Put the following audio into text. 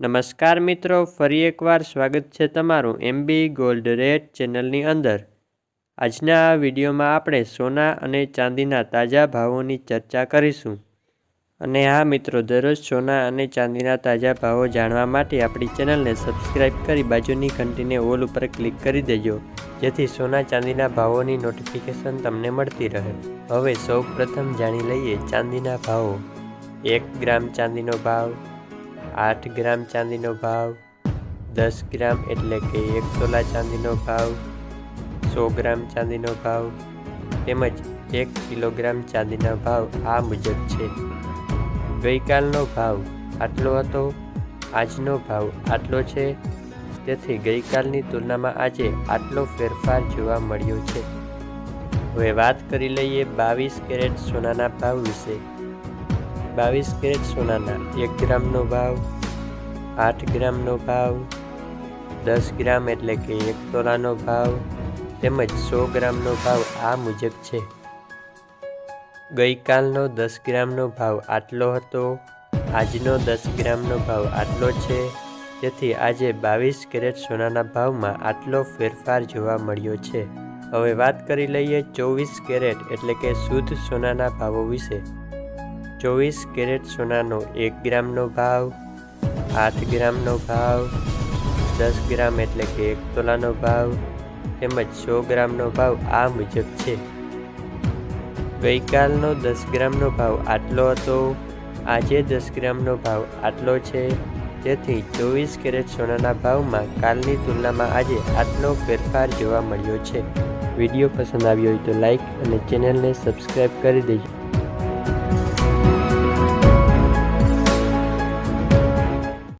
નમસ્કાર મિત્રો, ફરી એકવાર સ્વાગત છે તમારું એમબી ગોલ્ડ રેટ ચેનલની અંદર। આજના આ વિડીયોમાં આપણે સોના અને ચાંદીના તાજા ભાવોની ચર્ચા કરીશું। અને હા મિત્રો, દરરોજ સોના અને ચાંદીના તાજા ભાવો જાણવા માટે આપણી ચેનલને સબસ્ક્રાઇબ કરી બાજુની ઘંટીને ઓલ ઉપર ક્લિક કરી દેજો, જેથી સોના ચાંદીના ભાવોની નોટિફિકેશન તમને મળતી રહે। હવે સૌ પ્રથમ જાણી લઈએ ચાંદીના ભાવો। 1 ગ્રામ ચાંદીનો ભાવ, 8 ગ્રામ ચાંદીનો ભાવ, 10 ગ્રામ એટલે કે 1 તોલા ચાંદીનો ભાવ, 100 ગ્રામ ચાંદીનો ભાવ તેમજ 1 કિલોગ્રામ ચાંદીના ભાવ આ મુજબ છે। ગઈકાલનો ભાવ આટલો હતો, આજનો ભાવ આટલો છે, તેથી ગઈકાલની તુલનામાં આજે આટલો ફેરફાર જોવા મળ્યો છે। હવે વાત કરી લઈએ 22 કેરેટ સોનાના ભાવ વિશે। 22 કેરેટ સોનાના 1 ગ્રામનો ભાવ, 8 ગ્રામનો ભાવ, 10 ગ્રામ એટલે કે 1 તોલાનો ભાવ તેમજ 100 ગ્રામનો ભાવ આ મુજબ છે। ગઈકાલનો 10 ગ્રામનો ભાવ આટલો હતો, આજનો 10 ગ્રામનો ભાવ આટલો છે, તેથી આજે 22 કેરેટ સોનાના ભાવમાં આટલો ફેરફાર જોવા મળ્યો છે। હવે વાત કરી લઈએ 24 કેરેટ એટલે કે શુદ્ધ સોનાના ભાવો વિશે। 24 કેરેટ સોનાનો 1 ગ્રામનો ભાવ, 8 ગ્રામનો ભાવ, 10 ગ્રામ એટલે કે 1 તોલાનો ભાવ તેમજ 100 ગ્રામનો ભાવ આ મુજબ છે। ગઈકાલનો 10 ગ્રામનો ભાવ આટલો હતો, આજે 10 ગ્રામનો ભાવ આટલો છે, તેથી 24 કેરેટ સોનાના ભાવમાં કાલની તુલનામાં આજે આટલો ફેરફાર જોવા મળ્યો છે। વિડીયો પસંદ આવ્યો હોય તો લાઈક અને ચેનલને સબસ્ક્રાઈબ કરી દેજો।